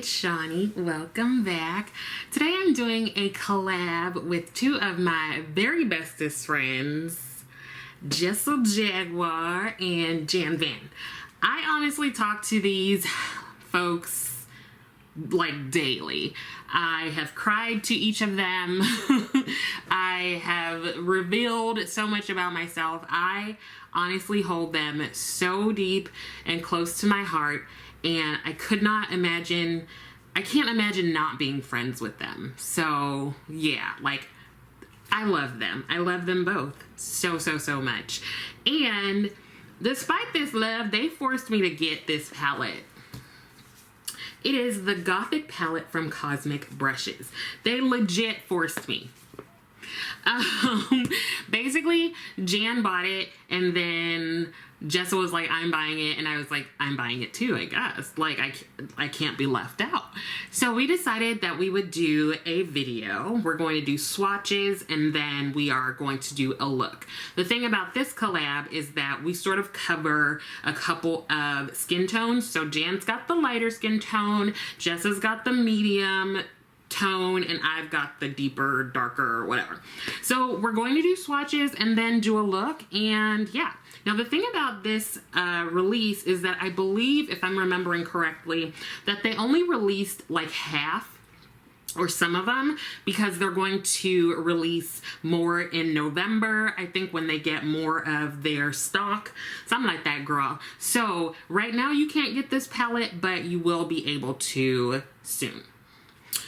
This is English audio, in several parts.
it's Shawnee. Welcome back. Today I'm doing a collab with two of my very bestest friends, Jessa Jaguar and Jan Van. I honestly talk to these folks like daily. I have cried to each of them. I have revealed so much about myself. I honestly hold them so deep and close to my heart, and I can't imagine not being friends with them. So yeah, like, I love them. I love them both so much. And despite this love, they forced me to get this palette. It is the Gothic palette from Cosmic Brushes. They legit forced me. Basically, Jan bought it, and then Jessa was like, I'm buying it, and I was like, I'm buying it too, I guess. Like, I can't be left out. So we decided that we would do a video. We're going to do swatches, and then we are going to do a look. The thing about this collab is that we sort of cover a couple of skin tones. So Jan's got the lighter skin tone, Jessa's got the medium tone, and I've got the deeper, darker, whatever. So we're going to do swatches and then do a look, and yeah. Now the thing about this release is that I believe, if I'm remembering correctly, that they only released like half or some of them, because they're going to release more in November, I think, when they get more of their stock, something like that, girl. So right now you can't get this palette, but you will be able to soon.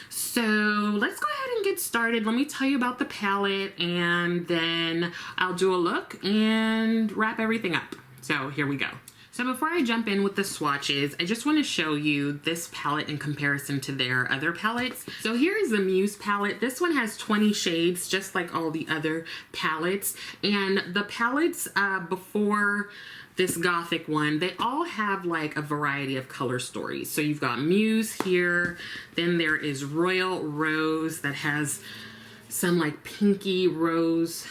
So let's go ahead and get started. Let me tell you about the palette, and then I'll do a look and wrap everything up. So here we go. So before I jump in with the swatches, I just want to show you this palette in comparison to their other palettes. So here is the Muse palette. This one has 20 shades, just like all the other palettes. And the palettes before this Gothic one, they all have like a variety of color stories. So you've got Muse here, then there is Royal Rose that has some like pinky rose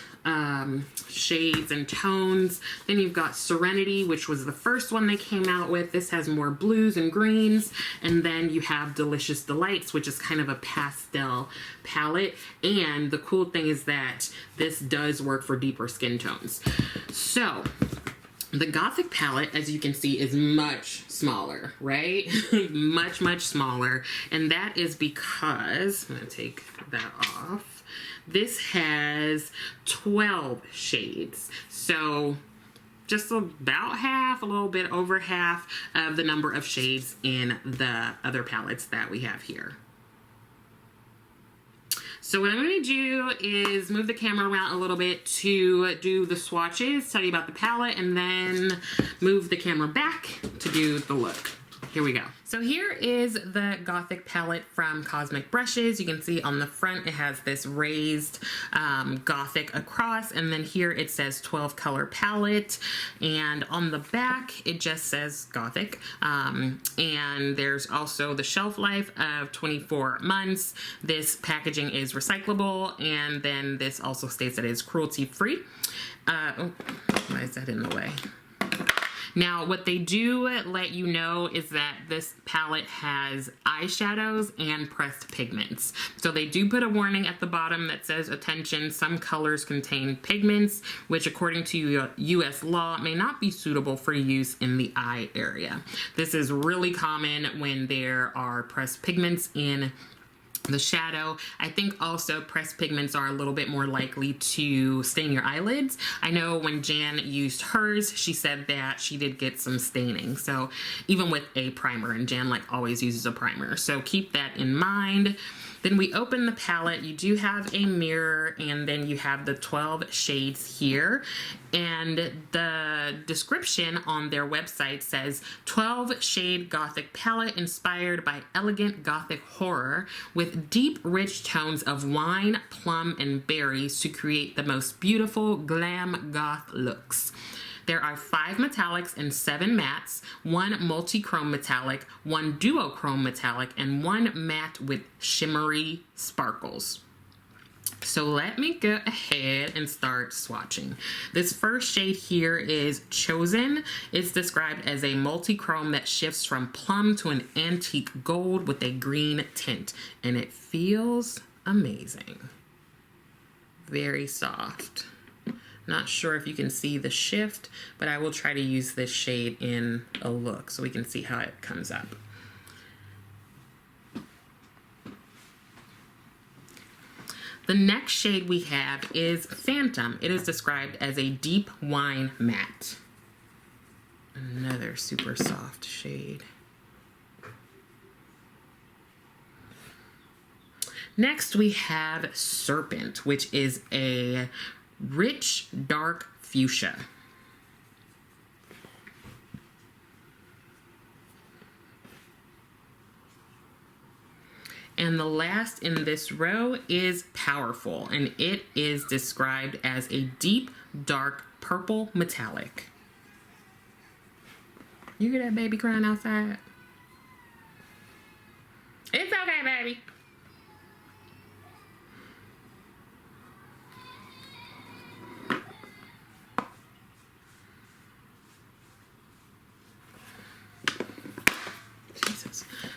shades and tones. Then you've got Serenity, which was the first one they came out with. This has more blues and greens. And then you have Delicious Delights, which is kind of a pastel palette. And the cool thing is that this does work for deeper skin tones. So the Gothic palette, as you can see, is much smaller, right? much smaller. And that is because, I'm gonna take that off, this has 12 shades. So just about half, a little bit over half of the number of shades in the other palettes that we have here. So what I'm going to do is move the camera around a little bit to do the swatches, tell you about the palette, and then move the camera back to do the look. Here we go. So here is the Gothic palette from Cosmic Brushes. You can see on the front it has this raised Gothic across, and then here it says 12 color palette, and on the back it just says Gothic, and there's also the shelf life of 24 months. This packaging is recyclable, and then this also states that it's cruelty free. Oh, why is that in the way? Now, what they do let you know is that this palette has eyeshadows and pressed pigments. So they do put a warning at the bottom that says, attention, some colors contain pigments, which according to US law may not be suitable for use in the eye area. This is really common when there are pressed pigments in the shadow. I think also pressed pigments are a little bit more likely to stain your eyelids. I know when Jan used hers, she said that she did get some staining. So even with a primer, and Jan like always uses a primer. So keep that in mind. Then we open the palette. You do have a mirror, and then you have the 12 shades here. And the description on their website says 12 shade Gothic palette inspired by elegant Gothic horror with deep, rich tones of wine, plum, and berries to create the most beautiful glam goth looks. There are 5 metallics and 7 mattes, 1 multi-chrome metallic, 1 duochrome metallic, and 1 matte with shimmery sparkles. So let me go ahead and start swatching. This first shade here is Chosen. It's described as a multi-chrome that shifts from plum to an antique gold with a green tint, and it feels amazing. Very soft. Not sure if you can see the shift, but I will try to use this shade in a look so we can see how it comes up. The next shade we have is Phantom. It is described as a deep wine matte. Another super soft shade. Next we have Serpent, which is a rich dark fuchsia. And the last in this row is Powerful, and it is described as a deep, dark purple metallic. You hear that baby crying outside? It's okay, baby.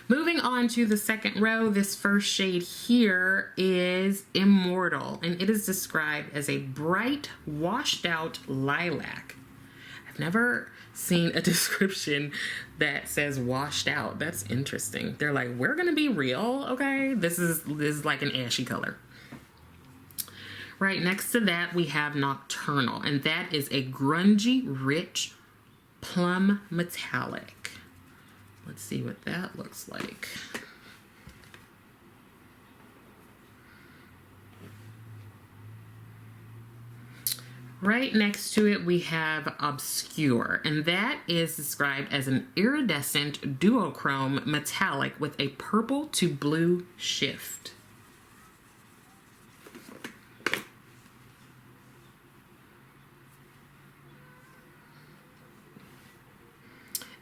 Moving on to the second row, this first shade here is Immortal, and it is described as a bright, washed out lilac. I've never seen a description that says washed out. That's interesting. They're like, we're gonna be real, okay? This is like an ashy color. Right next to that, we have Nocturnal, and that is a grungy, rich plum metallic. Let's see what that looks like. Right next to it, we have Obscure, and that is described as an iridescent duochrome metallic with a purple to blue shift.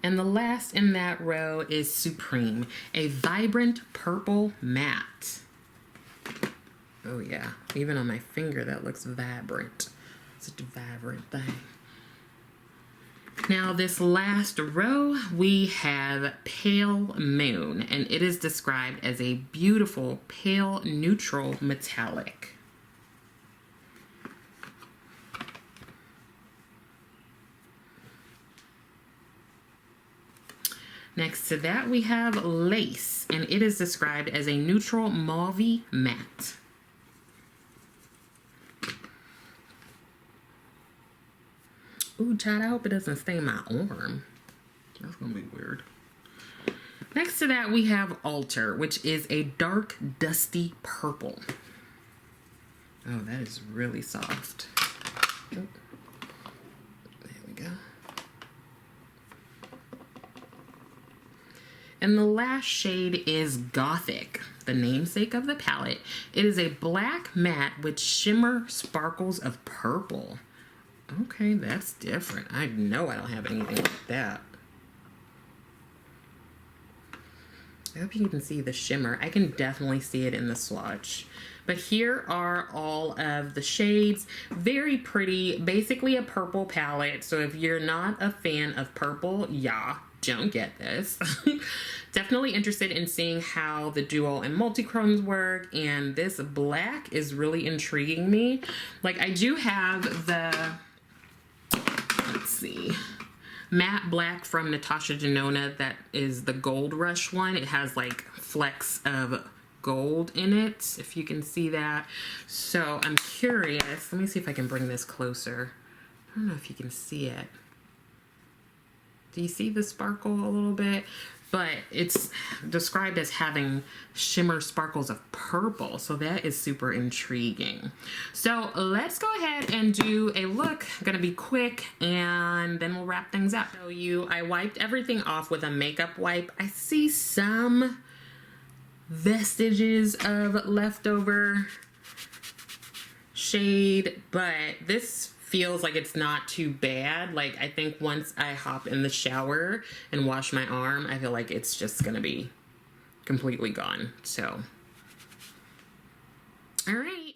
And the last in that row is Supreme, a vibrant purple matte. Oh yeah, even on my finger that looks vibrant. Such a vibrant thing. Now this last row, we have Pale Moon, and it is described as a beautiful pale neutral metallic. Next to that, we have Lace, and it is described as a neutral mauve matte. Ooh, child, I hope it doesn't stain my arm. That's gonna be weird. Next to that, we have Altar, which is a dark, dusty purple. Oh, that is really soft. Oh. There we go. And the last shade is Gothic, the namesake of the palette. It is a black matte with shimmer sparkles of purple. Okay, that's different. I know I don't have anything like that. I hope you can see the shimmer. I can definitely see it in the swatch. But here are all of the shades. Very pretty, basically a purple palette. So if you're not a fan of purple, yeah, don't get this. Definitely interested in seeing how the dual and multi-chromes work, and this black is really intriguing me. Like, I do have the, let's see, matte black from Natasha Denona. That is the Gold Rush one. It has like flecks of gold in it, if you can see that. So I'm curious, let me see if I can bring this closer. I don't know if you can see it. Do you see the sparkle a little bit? But it's described as having shimmer sparkles of purple. So that is super intriguing. So let's go ahead and do a look. Gonna be quick and then we'll wrap things up. So I wiped everything off with a makeup wipe. I see some vestiges of leftover shade, but this feels like it's not too bad. Like, I think once I hop in the shower and wash my arm, I feel like it's just gonna be completely gone. So, all right.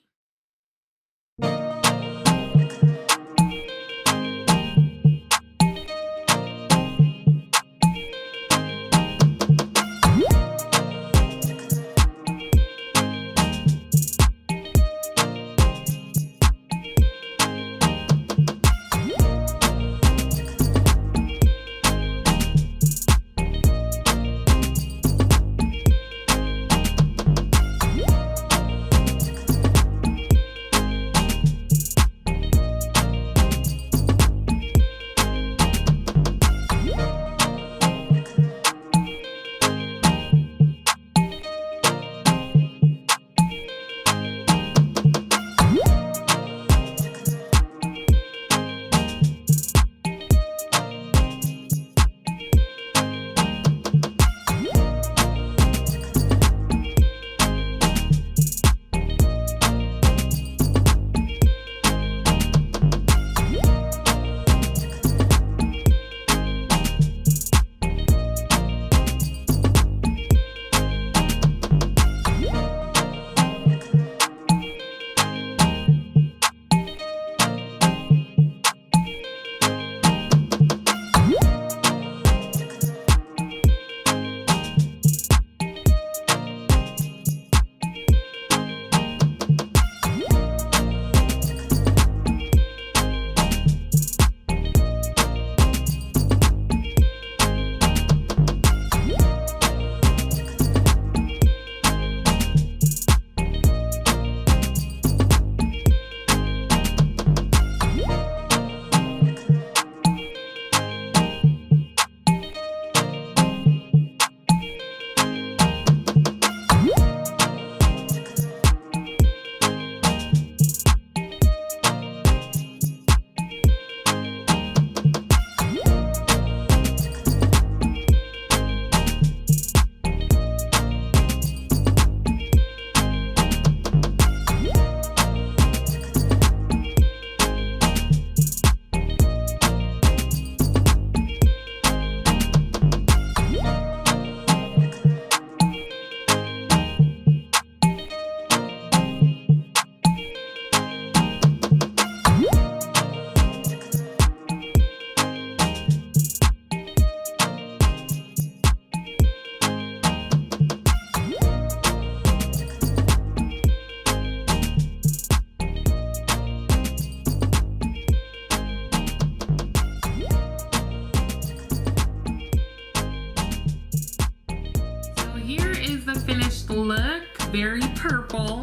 purple.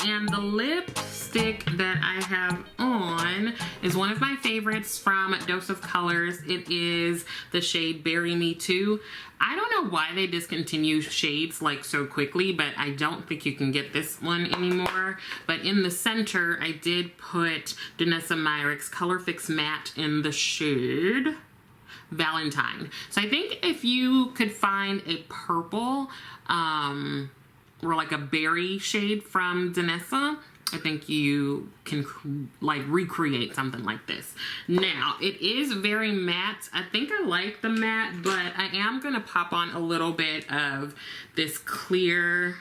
And the lipstick that I have on is one of my favorites from Dose of Colors. It is the shade Bury Me Too. I don't know why they discontinue shades like so quickly, but I don't think you can get this one anymore. But in the center, I did put Danessa Myricks Color Fix Matte in the shade Valentine. So I think if you could find a purple or like a berry shade from Danessa, I think you can like recreate something like this. Now, it is very matte. I think I like the matte, but I am gonna pop on a little bit of this clear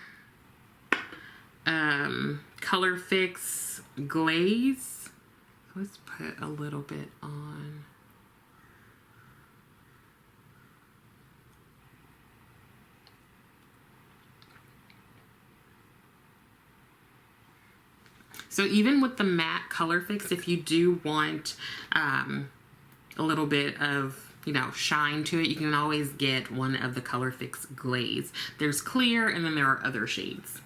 Color Fix glaze. Let's put a little bit on. So even with the matte Color Fix, if you do want a little bit of, you know, shine to it, you can always get one of the Color Fix glaze. There's clear, and then there are other shades.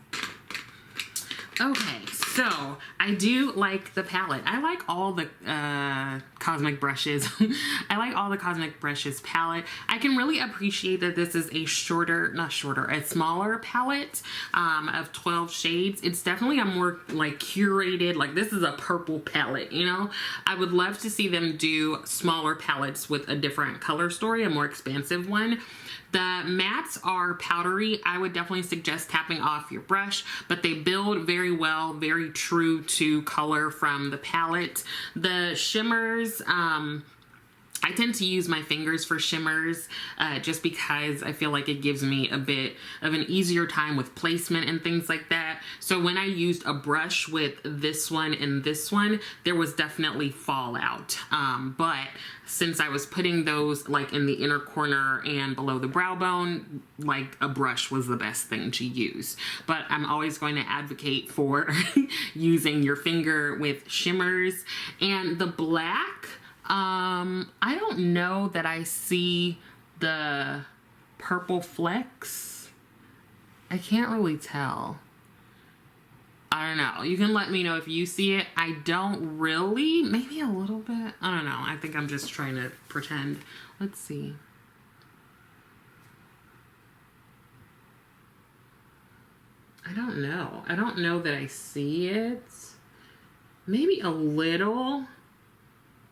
Okay, so I do like the palette. I like all the Cosmic Brushes. I like all the Cosmic Brushes palette. I can really appreciate that this is a a smaller palette of 12 shades. It's definitely a more like curated, like this is a purple palette, you know? I would love to see them do smaller palettes with a different color story, a more expansive one. The mattes are powdery. I would definitely suggest tapping off your brush, but they build very well, very true to color from the palette. The shimmers, I tend to use my fingers for shimmers just because I feel like it gives me a bit of an easier time with placement and things like that. So when I used a brush with this one and this one, there was definitely fallout. But since I was putting those like in the inner corner and below the brow bone, like a brush was the best thing to use. But I'm always going to advocate for using your finger with shimmers. And the black, I don't know that I see the purple flecks. I can't really tell. I don't know. You can let me know if you see it. I don't really. Maybe a little bit. I don't know. I think I'm just trying to pretend. Let's see. I don't know. I don't know that I see it. Maybe a little.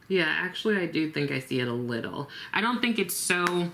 Yeah, actually, I do think I see it a little. I don't think it's so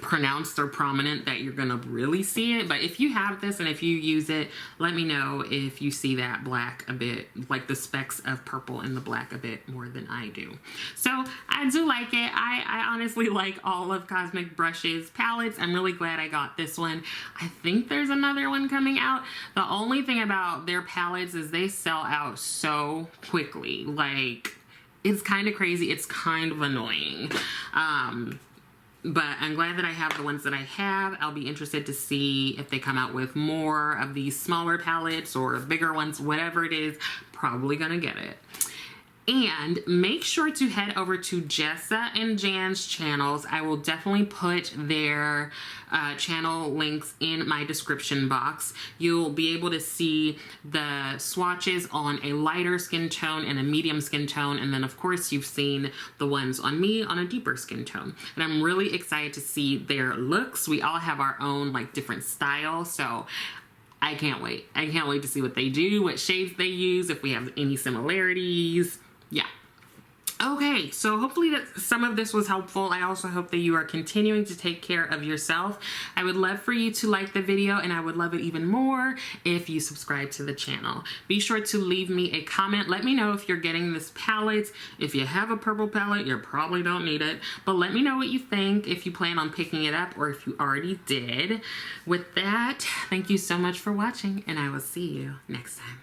pronounced or prominent that you're gonna really see it, but if you have this and if you use it, let me know if you see that black a bit, like the specks of purple in the black a bit more than I do. So I do like it. I honestly like all of Cosmic Brushes palettes. I'm really glad I got this one. I think there's another one coming out. The only thing about their palettes is they sell out so quickly. Like, it's kind of crazy. It's kind of annoying. But I'm glad that I have the ones that I have. I'll be interested to see if they come out with more of these smaller palettes or bigger ones, whatever it is, probably gonna get it. And make sure to head over to Jessa and Jan's channels. I will definitely put their channel links in my description box. You'll be able to see the swatches on a lighter skin tone and a medium skin tone. And then of course you've seen the ones on me on a deeper skin tone. And I'm really excited to see their looks. We all have our own like different style. So I can't wait. I can't wait to see what they do, what shades they use, if we have any similarities. Yeah. Okay, so hopefully that some of this was helpful. I also hope that you are continuing to take care of yourself. I would love for you to like the video, and I would love it even more if you subscribe to the channel. Be sure to leave me a comment. Let me know if you're getting this palette. If you have a purple palette, you probably don't need it, but let me know what you think, if you plan on picking it up or if you already did. With that, thank you so much for watching, and I will see you next time.